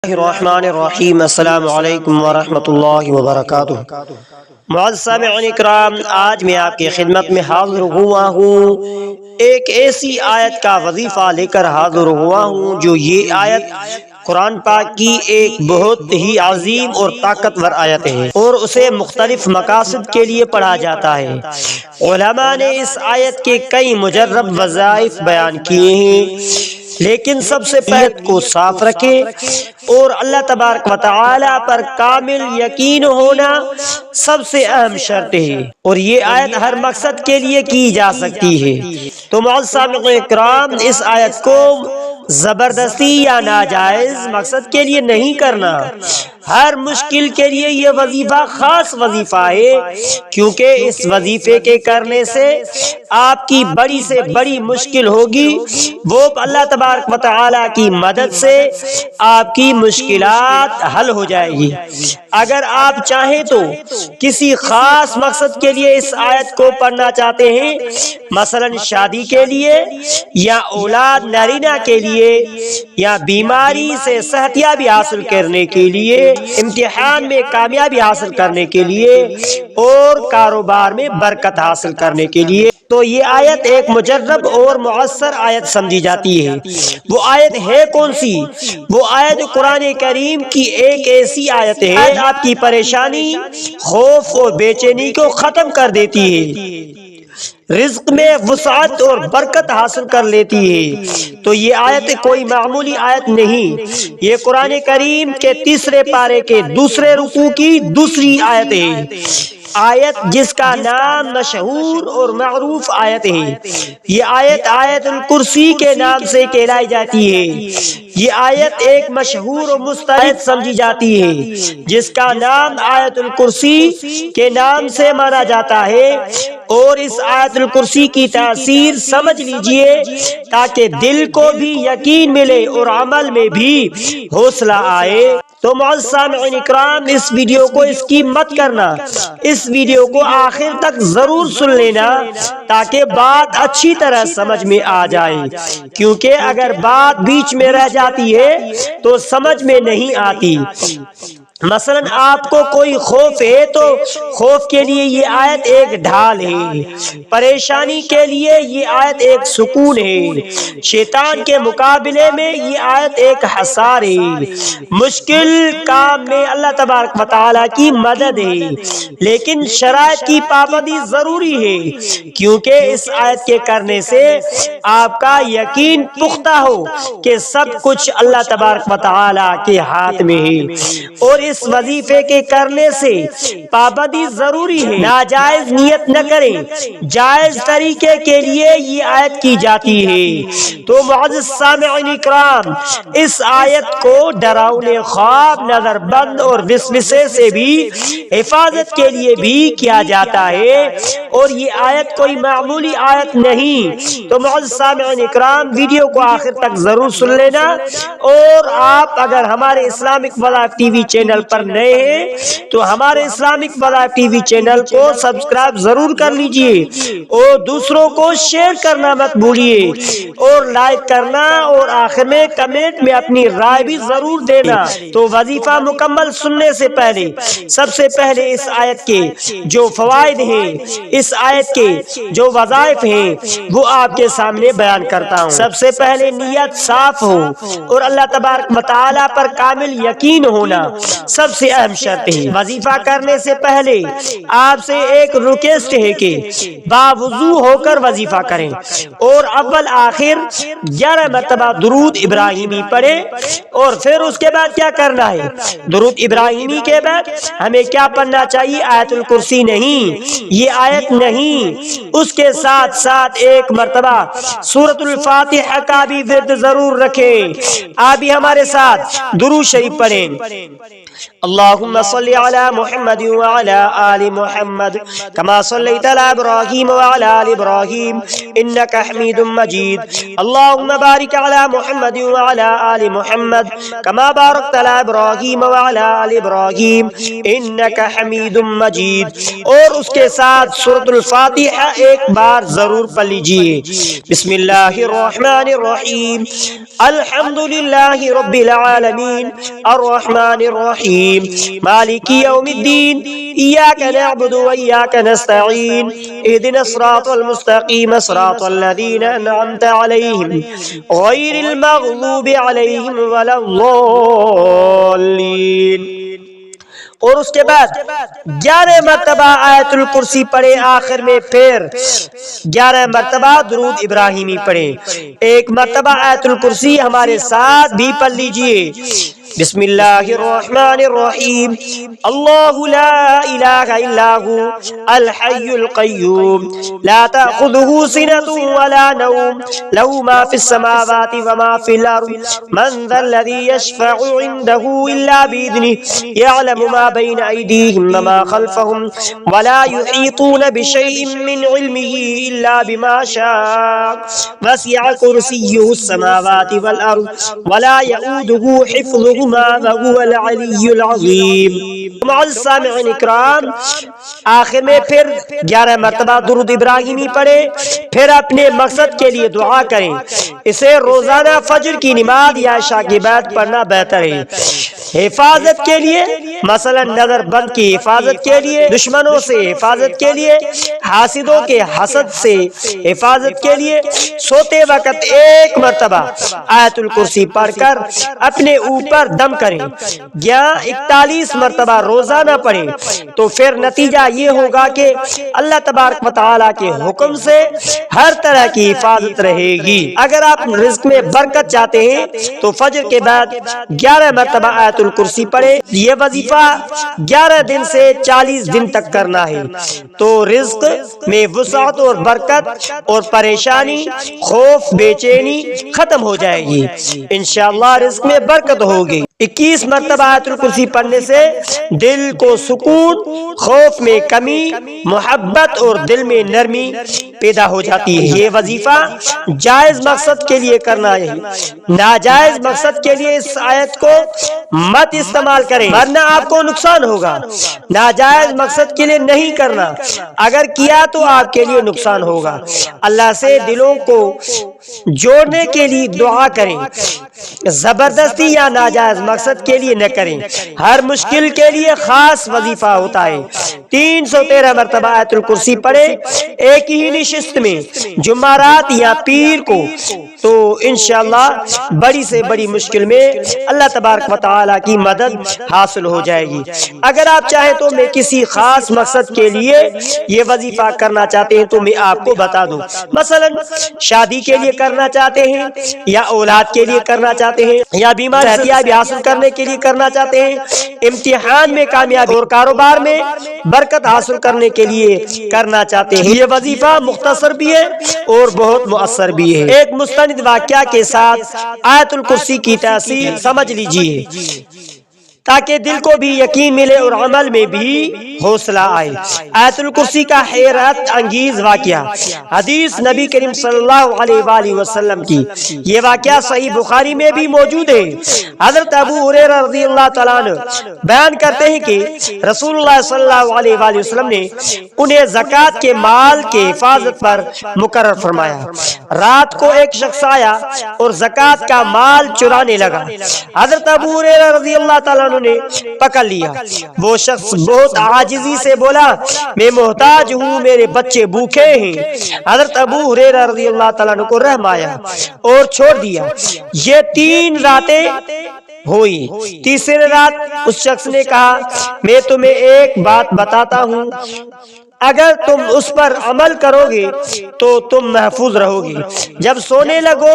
الرحمن الرحیم السلام علیکم ورحمۃ اللہ وبرکاتہ۔ معزز سامعین اکرام، آج میں آپ کی خدمت میں حاضر ہوا ہوں، ایک ایسی آیت کا وظیفہ لے کر حاضر ہوا ہوں جو یہ آیت قرآن پاک کی ایک بہت ہی عظیم اور طاقتور آیت ہے اور اسے مختلف مقاصد کے لیے پڑھا جاتا ہے۔ علماء نے اس آیت کے کئی مجرب وظائف بیان کیے ہیں، لیکن سب سے پہلے کو صاف رکھیں اور اللہ تبارک و تعالی پر کامل یقین ہونا سب سے اہم شرط ہے، اور یہ آیت ہر مقصد کے لیے کی جا سکتی ہے۔ تو معزز سامعین اکرام، اس آیت کو زبردستی یا ناجائز مقصد کے لیے نہیں کرنا، ہر مشکل کے لیے یہ وظیفہ خاص وظیفہ ہے، کیونکہ اس وظیفے کے کرنے سے آپ کی بڑی سے بڑی مشکل ہوگی وہ اللہ تبارک و تعالی کی مدد سے آپ کی مشکلات حل ہو جائے گی۔ اگر آپ چاہیں تو کسی خاص مقصد کے لیے اس آیت کو پڑھنا چاہتے ہیں، مثلا شادی کے لیے یا اولاد نرینہ کے لیے یا بیماری سے صحت یابی حاصل کرنے کے لیے، امتحان میں کامیابی حاصل کرنے کے لیے اور کاروبار میں برکت حاصل کرنے کے لیے، تو یہ آیت ایک مجرب اور مؤثر آیت سمجھی جاتی ہے۔ وہ آیت ہے کون سی؟ وہ آیت قرآن کریم کی ایک ایسی آیت ہے آپ کی پریشانی، خوف اور بے چینی کو ختم کر دیتی ہے، رزق میں وسعت اور برکت حاصل کر لیتی ہے۔ تو یہ آیت کوئی معمولی آیت نہیں، یہ قرآن کریم کے تیسرے پارے کے دوسرے رکوع کی دوسری آیت ہے، آیت جس کا نام مشہور اور معروف آیت ہے۔ یہ آیت آیت الکرسی کے نام سے کہلائی جاتی ہے۔ یہ آیت ایک مشہور و مستند سمجھی جاتی ہے جس کا نام آیت الکرسی کے نام سے مانا جاتا ہے، اور اس آیت الکرسی کی تاثیر سمجھ لیجئے تاکہ دل کو بھی یقین ملے اور عمل میں بھی حوصلہ آئے۔ تو معزز سامعین اکرام، اس ویڈیو کو اسکپ مت کرنا، اس ویڈیو کو آخر تک ضرور سن لینا تاکہ بات اچھی طرح سمجھ میں آ جائے، کیونکہ اگر بات بیچ میں رہ جاتی ہے تو سمجھ میں نہیں آتی۔ مثلا آپ کو کوئی خوف ہے تو خوف کے لیے یہ آیت ایک ڈھال ہے، پریشانی کے لیے یہ آیت ایک سکون ہے، شیطان کے مقابلے میں یہ آیت ایک حصار ہے، مشکل کام میں اللہ تبارک و تعالی کی مدد ہے۔ لیکن شرائط کی پابندی ضروری ہے، کیونکہ اس آیت کے کرنے سے آپ کا یقین پختہ ہو کہ سب کچھ اللہ تبارک و تعالی کے ہاتھ میں ہے، اور اس وظیفے کے کرنے سے پابندی ضروری ہے۔ ناجائز نیت نہ کریں، جائز طریقے کے لیے یہ آیت کی جاتی ہے۔ تو معزز سامعین اکرام، اس آیت کو ڈراؤنے خواب، نظر بند اور وسوسے سے بھی حفاظت کے لیے بھی کیا جاتا ہے، اور یہ آیت کوئی معمولی آیت نہیں۔ تو معزز سامعین اکرام، ویڈیو کو آخر تک ضرور سن لینا، اور آپ اگر ہمارے اسلامک وظائف ٹی وی چینل پر نئے ہیں تو ہمارے اسلامک وظائف ٹی وی چینل کو سبسکرائب ضرور کر لیجئے، اور دوسروں کو شیئر کرنا مت بھولیے، اور لائک کرنا، اور آخر میں کمنٹ میں اپنی رائے بھی ضرور دینا۔ تو وظیفہ مکمل سننے سے پہلے سب سے پہلے اس آیت کے جو فوائد ہیں، اس آیت کے جو وظائف ہیں، وہ آپ کے سامنے بیان کرتا ہوں۔ سب سے پہلے نیت صاف ہو اور اللہ تبارک و تعالی پر کامل یقین ہونا سب سے اہم شرط ہے۔ وظیفہ کرنے سے پہلے آپ سے ایک ریکویسٹ ہے کہ باوضو ہو کر وظیفہ کریں، اور اول آخر 11 مرتبہ درود ابراہیمی پڑھیں، اور پھر اس کے بعد کیا کرنا ہے؟ درود ابراہیمی کے بعد ہمیں کیا پڑھنا چاہیے؟ آیت الکرسی نہیں، یہ آیت نہیں، اس کے ساتھ ساتھ ایک مرتبہ سورۃ الفاتحہ کا بھی ورد ضرور رکھیں۔ آپ بھی ہمارے ساتھ درود شریف پڑھیں۔ اللہم صلی علی محمد وعلی آل محمد کما صلیت علی ابراہیم وعلی آل ابراہیم انک حمید مجید۔ اللہم بارک علی محمد وعلی آل محمد کما بارکت علی ابراہیم وعلی آل ابراہیم انک حمید مجید۔ اور اس کے ساتھ سورۃ الفاتحہ ایک بار ضرور پڑھ لیجئے۔ بسم اللہ الرحمن الرحیم، الحمدللہ رب العالمین، الرحمن الرحیم، مالک یوم الدین، ایاک نعبد و ایاک نستعین، اهدنا الصراط المستقیم صراط الذین انعمت علیہم غیر المغضوب علیہم ولا الضالین۔ اور اس کے بعد 11 مرتبہ آیت الکرسی پڑھے، آخر میں پھر 11 مرتبہ درود ابراہیمی پڑھے۔ ایک مرتبہ آیت الکرسی ہمارے ساتھ بھی پڑھ لیجئے۔ بسم اللہ الرحمن الرحیم، اللہ لا الہ الا ہو الحی القیوم لا تأخذہ سنۃ ولا نوم لہ ما فی السماوات وما فی الارض من ذا الذی یشفع عنده الا بإذنہ یعلم ما بین ایدیہم وما خلفہم ولا یحیطون بشیء من علمہ الا بما شاء وسع کرسیہ السماوات والارض ولا یؤودہ حفظہما وهو العلی العظیم۔ معزز سامعین اکرام، آخر میں پھر 11 مرتبہ درود ابراہیمی پڑھے، پھر اپنے مقصد کے لیے دعا کریں۔ اسے روزانہ فجر کی نماز یا عشاء کے بعد پڑھنا بہتر ہے۔ حفاظت کے لیے، مثلا نظر بند کی حفاظت کے لیے، دشمنوں سے حفاظت کے لیے، حاسدوں کے حسد سے حفاظت کے لیے سوتے وقت ایک مرتبہ آیت الکرسی پڑھ کر اپنے اوپر دم کریں، یا 41 مرتبہ روزانہ پڑھیں، تو پھر نتیجہ یہ ہوگا کہ اللہ تبارک و تعالیٰ کے حکم سے ہر طرح کی حفاظت رہے گی۔ اگر آپ رزق میں برکت چاہتے ہیں تو فجر کے بعد 11 مرتبہ آیت الکرسی پڑھیں۔ یہ وظیفہ 11 دن سے 40 دن تک کرنا ہے، تو رزق میں وسعت اور برکت اور پریشانی، خوف، بے چینی ختم ہو جائے گی، انشاءاللہ رزق میں برکت ہوگی۔ 21 مرتبہ آیت الکرسی پڑھنے سے دل کو سکون، خوف میں کمی، محبت اور دل میں نرمی پیدا ہو جاتی ہے۔ یہ وظیفہ جائز مقصد کے لیے کرنا ہے، ناجائز مقصد کے لیے اس آیت کو مت استعمال کریں ورنہ آپ کو نقصان ہوگا۔ ناجائز مقصد کے لیے نہیں کرنا، اگر کیا تو آپ کے لیے نقصان ہوگا۔ اللہ سے دلوں کو جوڑنے کے لیے دعا کریں، زبردستی یا ناجائز مقصد کے لیے نہ کریں۔ ہر مشکل کے لیے خاص وظیفہ ہوتا ہے۔ 313 مرتبہ آیت الکرسی پڑھے ایک ہی نشست میں، جمعرات یا پیر کو، تو انشاءاللہ بڑی سے بڑی مشکل میں اللہ تبارک و تعالیٰ کی مدد حاصل ہو جائے گی۔ اگر آپ چاہیں تو میں کسی خاص مقصد کے لیے یہ وظیفہ کرنا چاہتے ہیں تو میں آپ کو بتا دوں، مثلا شادی کے لیے کرنا چاہتے ہیں، یا اولاد کے لیے کرنا چاہتے ہیں، یا بیمار صحتیابی حاصل کرنے کے لیے کرنا چاہتے ہیں، امتحان میں کامیابی اور کاروبار میں برکت حاصل کرنے کے لیے کرنا چاہتے ہیں۔ یہ وظیفہ مختصر بھی ہے اور بہت مؤثر بھی ہے۔ ایک مستند واقعہ کے ساتھ آیت الکرسی کی تاثیر سمجھ لیجیے تاکہ دل کو بھی یقین ملے اور عمل میں بھی حوصلہ آئے۔ آیت الکرسی کا حیرت انگیز واقعہ، حدیث نبی کریم صلی اللہ علیہ وآلہ وسلم کی، یہ واقعہ صحیح بخاری میں بھی موجود ہے۔ حضرت ابو ہریرہ رضی اللہ تعالیٰ عنہ بیان کرتے ہیں کہ رسول اللہ صلی اللہ علیہ وآلہ وسلم نے انہیں زکوٰۃ کے مال کے حفاظت پر مقرر فرمایا۔ رات کو ایک شخص آیا اور زکوٰۃ کا مال چرانے لگا۔ حضرت ابو ہریرہ رضی اللہ تعالیٰ عنہ نے پکڑ لیا۔ وہ شخص بہت عاجزی سے بولا، میں محتاج ہوں، میرے بچے بھوکے ہیں۔ حضرت ابو ہریرہ رضی اللہ تعالیٰ عنہ کو رحم آیا اور چھوڑ دیا۔ یہ 3 راتیں ہوئی۔ تیسری رات اس شخص نے کہا، میں تمہیں ایک بات بتاتا ہوں، اگر تم اس پر عمل کرو گے تو تم محفوظ رہو گے۔ جب سونے لگو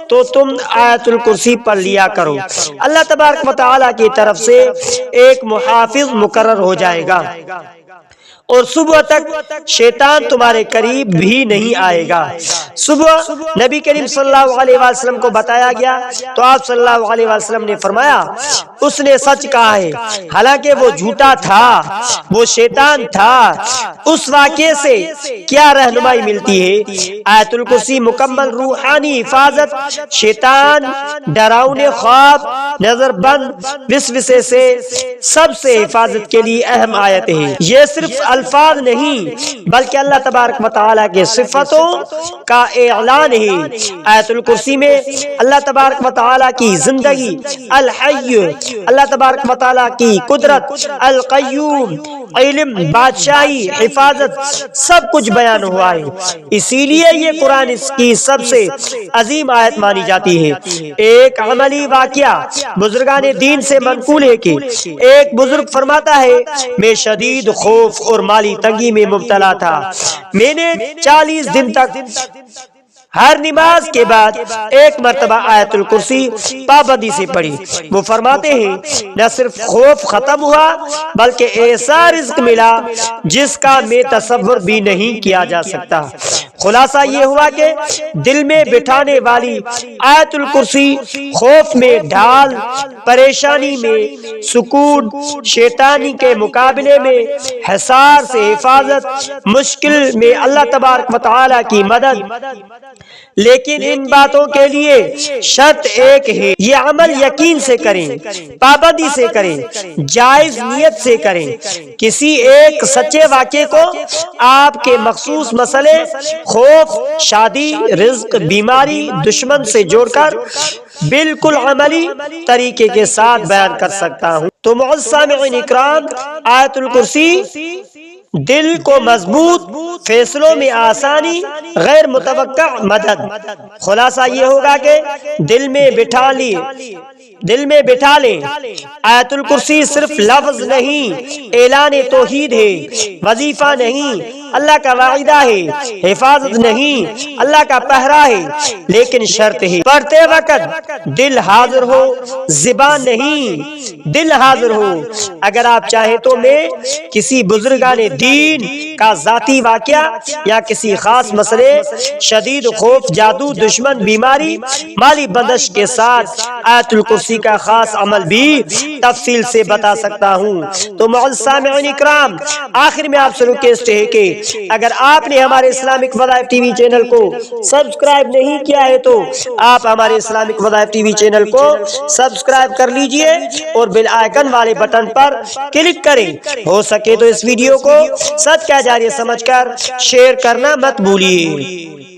تو تم آیت الکرسی پڑھ لیا کرو، اللہ تبارک و تعالیٰ کی طرف سے ایک محافظ مقرر ہو جائے گا، اور صبح تک شیطان تمہارے قریب بھی نہیں آئے گا۔ صبح نبی کریم صلی اللہ علیہ وسلم کو بتایا گیا تو آپ صلی اللہ علیہ وسلم نے فرمایا، اس نے سچ کہا ہے، حالانکہ وہ جھوٹا تھا، وہ شیطان تھا۔ اس واقعے سے کیا رہنمائی ملتی ہے؟ آیت الکرسی مکمل روحانی حفاظت، شیطان، ڈراؤنے خواب، نظر بند وسوسے سے سب سے حفاظت کے لیے اہم آیت ہے۔ یہ صرف الفاظ نہیں بلکہ اللہ تبارک و تعالیٰ کے صفاتوں کا اعلان ہے۔ آیت الکرسی میں اللہ تبارک و تعالیٰ کی زندگی الحی، اللہ تبارک و تعالیٰ کی قدرت القیوم، علم، بادشاہی، حفاظت سب کچھ بیان ہوا ہے۔ اسی لیے یہ قرآن کی سب سے عظیم آیت مانی جاتی ہے۔ ایک عملی واقعہ بزرگان دین سے منقول ہے کہ ایک بزرگ فرماتا ہے، میں شدید خوف اور مالی تنگی میں مبتلا تھا۔ میں نے 40 دن تک ہر نماز کے بعد ایک مرتبہ آیت الکرسی پابندی سے پڑھی۔ وہ فرماتے ہیں، نہ صرف خوف ختم ہوا بلکہ ایسا رزق ملا جس کا میں تصور بھی نہیں کیا جا سکتا۔ خلاصہ یہ ہوا کہ دل میں بٹھانے والی آیت الکرسی خوف میں ڈھال، پریشانی میں سکون، شیطانی کے مقابلے میں حصار سے حفاظت، مشکل میں اللہ تبارک و تعالیٰ کی مدد۔ لیکن ان باتوں کے لیے شرط ایک ہے، یہ عمل یقین سے کریں، پابندی سے کریں، جائز نیت سے کریں۔ کسی ایک سچے واقعے کو آپ کے مخصوص مسئلے، خوف، شادی، رزق، بیماری، دشمن سے جوڑ کر بالکل عملی طریقے کے ساتھ بیان کر سکتا ہوں۔ تو معزز سامعین اکرام، آیت الکرسی دل کو مضبوط، فیصلوں میں آسانی، غیر متوقع مدد۔ خلاصہ یہ ہوگا کہ دل میں بٹھا لیں، آیت الکرسی صرف لفظ نہیں، اعلان توحید ہے، وظیفہ نہیں، اللہ کا وعدہ ہے، حفاظت نہیں، اللہ کا پہرا ہے، لیکن شرط ہے پڑھتے وقت دل حاضر ہو، زبان نہیں، دل حاضر ہو۔ اگر آپ چاہیں تو میں کسی بزرگان دین کا ذاتی واقعہ یا کسی خاص مسئلے، شدید خوف، جادو، دشمن، بیماری، مالی بندش کے ساتھ آیت الکرسی کا خاص عمل بھی تفصیل سے بتا سکتا ہوں۔ تو معزز سامعین اکرام، آخر میں آپ سے ریکویسٹ ہے کہ اگر آپ نے ہمارے اسلامک وظائف ٹی وی چینل کو سبسکرائب نہیں کیا ہے تو آپ ہمارے اسلامک وظائف ٹی وی چینل کو سبسکرائب کر لیجئے اور بیل آئیکن والے بٹن پر کلک کریں۔ ہو سکے تو اس ویڈیو کو صدقہ جاریہ سمجھ کر شیئر کرنا مت بھولیے۔